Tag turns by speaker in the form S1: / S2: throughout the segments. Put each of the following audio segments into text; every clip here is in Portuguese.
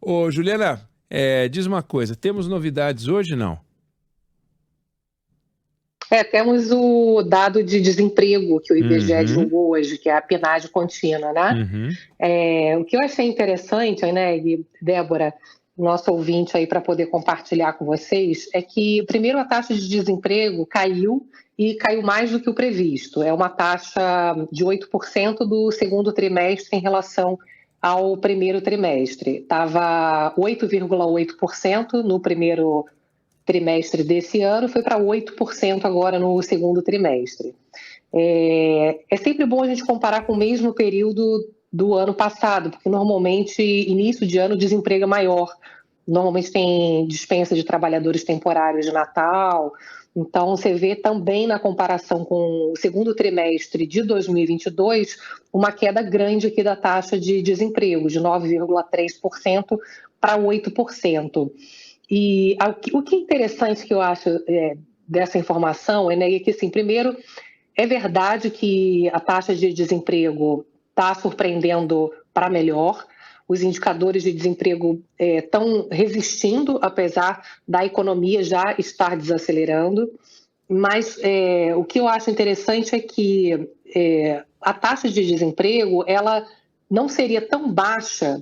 S1: Ô, Juliana, diz uma coisa, temos novidades hoje, não?
S2: Temos o dado de desemprego que o IBGE
S1: Uhum,
S2: divulgou hoje, que é a PNAD contínua, né?
S1: uhum.
S2: O que eu achei interessante, né, e Débora, nosso ouvinte aí para poder compartilhar com vocês, é que, primeiro, a taxa de desemprego caiu e caiu mais do que o previsto. É uma taxa de 8% do segundo trimestre em relação ao primeiro trimestre. Estava 8,8% no primeiro trimestre desse ano, foi para 8% agora no segundo trimestre. É sempre bom a gente comparar com o mesmo período do ano passado, porque normalmente início de ano o desemprego é maior. Normalmente tem dispensa de trabalhadores temporários de Natal. Então, você vê também na comparação com o segundo trimestre de 2022 uma queda grande aqui da taxa de desemprego, de 9,3% para 8%. E o que é interessante que eu acho dessa informação é que, assim, primeiro, é verdade que a taxa de desemprego está surpreendendo para melhor. Os indicadores de desemprego estão resistindo, apesar da economia já estar desacelerando. Mas o que eu acho interessante é que a taxa de desemprego ela não seria tão baixa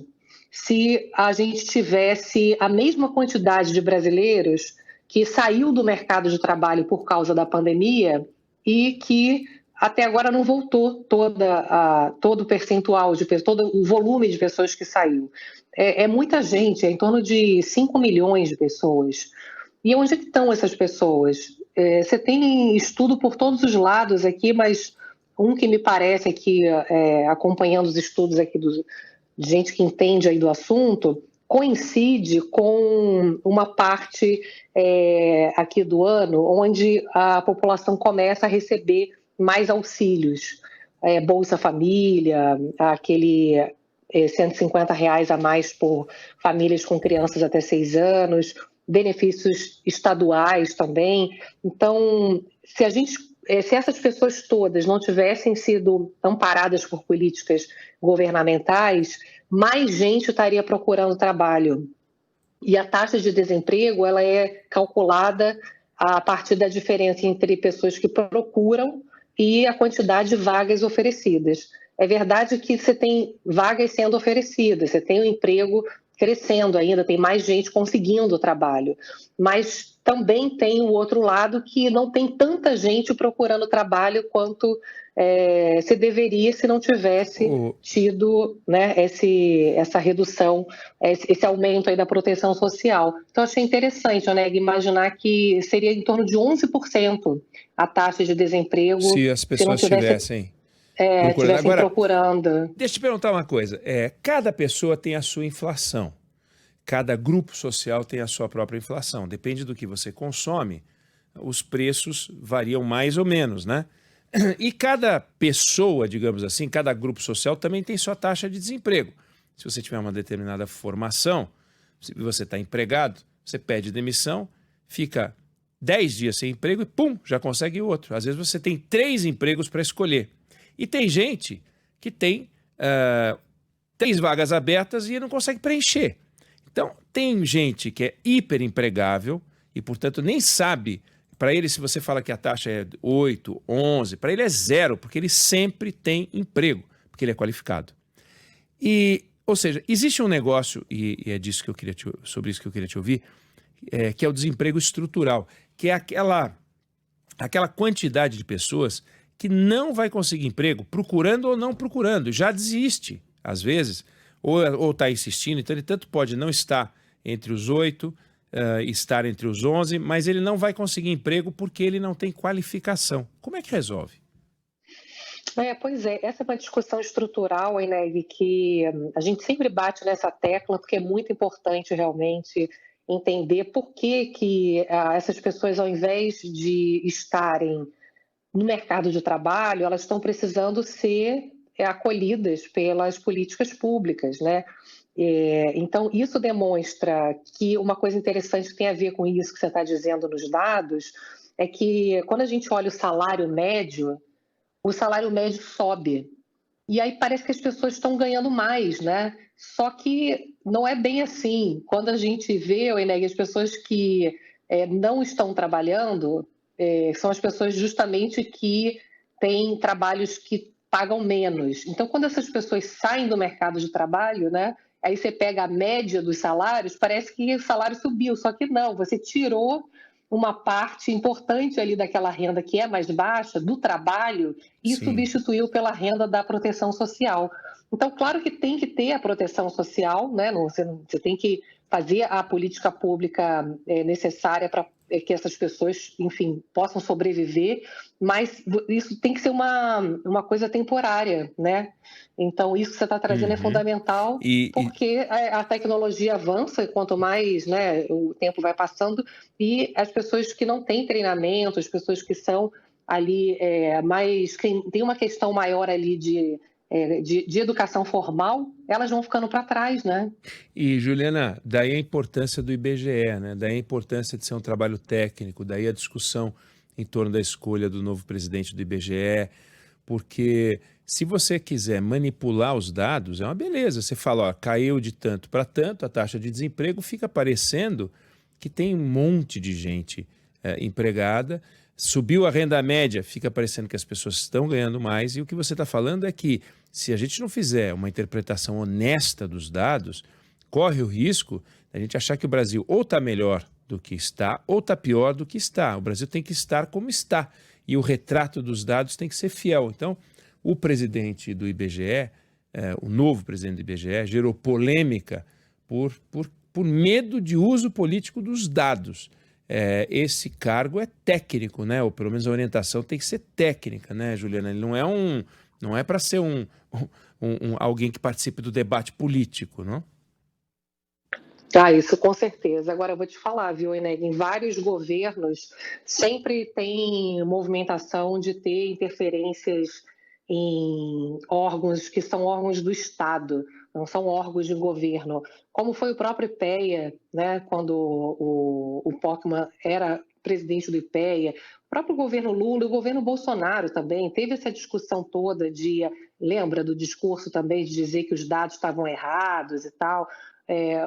S2: se a gente tivesse a mesma quantidade de brasileiros que saiu do mercado de trabalho por causa da pandemia e que até agora não voltou todo o percentual de pessoas, todo o volume de pessoas que saiu. É muita gente, é em torno de 5 milhões de pessoas. E onde estão essas pessoas? Você tem estudo por todos os lados aqui, mas um que me parece aqui, acompanhando os estudos aqui de gente que entende aí do assunto, coincide com uma parte aqui do ano onde a população começa a receber mais auxílios. Bolsa Família, aquele R$ 150 a mais por famílias com crianças até 6 anos, benefícios estaduais também. Então, se essas pessoas todas não tivessem sido amparadas por políticas governamentais, mais gente estaria procurando trabalho. E a taxa de desemprego ela é calculada a partir da diferença entre pessoas que procuram e a quantidade de vagas oferecidas. É verdade que você tem vagas sendo oferecidas, você tem um emprego crescendo ainda, tem mais gente conseguindo trabalho, mas também tem o outro lado que não tem tanta gente procurando trabalho quanto se deveria se não tivesse
S1: Ô,
S2: tido, né, essa redução, esse aumento aí da proteção social. Então, achei interessante, né, imaginar que seria em torno de 11% a taxa de desemprego
S1: se as
S2: se não
S1: pessoas
S2: tivesse,
S1: estivessem procurando.
S2: tivessem
S1: Agora,
S2: procurando.
S1: deixa eu te perguntar uma coisa. Cada pessoa tem a sua inflação. Cada grupo social tem a sua própria inflação. Depende do que você consome, os preços variam mais ou menos, né? E cada pessoa, digamos assim, cada grupo social também tem sua taxa de desemprego. Se você tiver uma determinada formação, se você está empregado, você pede demissão, fica 10 dias sem emprego e pum, já consegue outro. Às vezes você tem 3 empregos para escolher. E tem gente que tem 3 vagas abertas e não consegue preencher. Então, tem gente que é hiper empregável e, portanto, nem sabe. Para ele, se você fala que a taxa é 8, 11, para ele é zero, porque ele sempre tem emprego, porque ele é qualificado. Ou seja, existe um negócio, e é disso que eu queria sobre isso que eu queria te ouvir, que é o desemprego estrutural, que é aquela quantidade de pessoas que não vai conseguir emprego, procurando ou não procurando, já desiste, às vezes, ou está insistindo, então ele tanto pode não estar entre os 8, estar entre os 11, mas ele não vai conseguir emprego porque ele não tem qualificação. Como é que resolve?
S2: Pois é, essa é uma discussão estrutural, né, e que a gente sempre bate nessa tecla, porque é muito importante realmente entender por que essas pessoas, ao invés de estarem no mercado de trabalho, elas estão precisando ser acolhidas pelas políticas públicas, né? Então, isso demonstra que uma coisa interessante que tem a ver com isso que você está dizendo nos dados é que quando a gente olha o salário médio sobe. E aí parece que as pessoas estão ganhando mais, né? Só que não é bem assim. Quando a gente vê, Eneg, as pessoas que não estão trabalhando, são as pessoas justamente que têm trabalhos que pagam menos. Então, quando essas pessoas saem do mercado de trabalho, né, aí você pega a média dos salários, parece que o salário subiu, só que não, você tirou uma parte importante ali daquela renda que é mais baixa, do trabalho, e
S1: Sim.
S2: substituiu pela renda da proteção social. Então, claro que tem que ter a proteção social, né? Você tem que fazer a política pública necessária para que essas pessoas, enfim, possam sobreviver, mas isso tem que ser uma coisa temporária, né? Então, isso que você está trazendo é
S1: Uhum.
S2: fundamental,
S1: E
S2: porque a tecnologia avança, e quanto mais, né, o tempo vai passando, e as pessoas que não têm treinamento, as pessoas que são ali mais... Tem uma questão maior ali de educação formal, elas vão ficando para trás, né?
S1: E, Juliana, daí a importância do IBGE, né? Daí a importância de ser um trabalho técnico, daí a discussão em torno da escolha do novo presidente do IBGE, porque se você quiser manipular os dados, é uma beleza. Você fala, ó, caiu de tanto para tanto, a taxa de desemprego fica parecendo que tem um monte de gente empregada, subiu a renda média, fica parecendo que as pessoas estão ganhando mais, e o que você está falando é que se a gente não fizer uma interpretação honesta dos dados, corre o risco de a gente achar que o Brasil ou está melhor do que está, ou está pior do que está. O Brasil tem que estar como está, e o retrato dos dados tem que ser fiel. Então, o presidente do IBGE, o novo presidente do IBGE, gerou polêmica por medo de uso político dos dados. Esse cargo é técnico, né? Ou pelo menos a orientação tem que ser técnica, né, Juliana? Ele não é para ser alguém que participe do debate político, não?
S2: Isso com certeza. Agora eu vou te falar, viu, Eneg, em vários governos sempre tem movimentação de ter interferências em órgãos que são órgãos do Estado, não são órgãos de governo. Como foi o próprio IPEA, né, quando o Pockmann era presidente do IPEA, o próprio governo Lula e o governo Bolsonaro também teve essa discussão toda lembra do discurso também de dizer que os dados estavam errados e tal.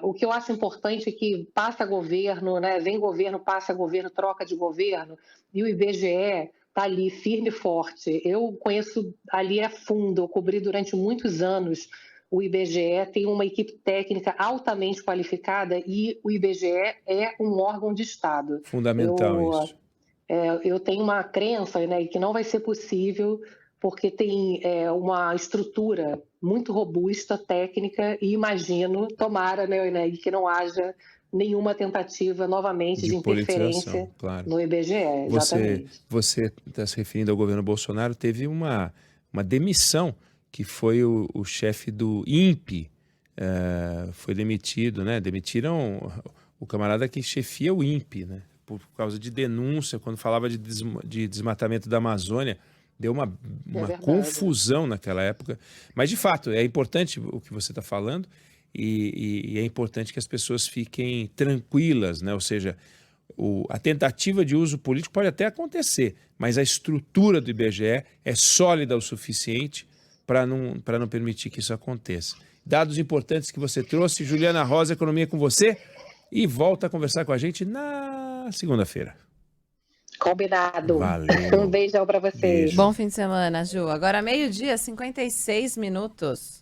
S2: O que eu acho importante é que passa governo, né, vem governo, passa governo, troca de governo, e o IBGE está ali firme e forte. Eu conheço ali a fundo, eu cobri durante muitos anos o IBGE, tem uma equipe técnica altamente qualificada e o IBGE é um órgão de Estado.
S1: Fundamental
S2: Eu,
S1: isso.
S2: eu tenho uma crença, né, que não vai ser possível porque tem uma estrutura muito robusta, técnica, e imagino, tomara, né, Eneg, que não haja nenhuma tentativa novamente
S1: De
S2: de
S1: politização,
S2: interferência
S1: claro.
S2: no IBGE,
S1: Você
S2: exatamente.
S1: você está se referindo ao governo Bolsonaro, teve uma demissão, que foi o chefe do INPE, foi demitido, né? Demitiram o camarada que chefia o INPE, né? Por causa de denúncia, quando falava de desmatamento da Amazônia, deu
S2: É
S1: uma
S2: verdade.
S1: confusão naquela época. Mas, de fato, é importante o que você está falando, e é importante que as pessoas fiquem tranquilas, né? Ou seja, a tentativa de uso político pode até acontecer, mas a estrutura do IBGE é sólida o suficiente para não permitir que isso aconteça. Dados importantes que você trouxe. Juliana Rosa, Economia com você, e volta a conversar com a gente na segunda-feira.
S2: Combinado. Um
S1: Valeu.
S2: beijão para vocês.
S1: Beijo.
S3: Bom fim de semana, Ju. Agora 12h, 56 minutos.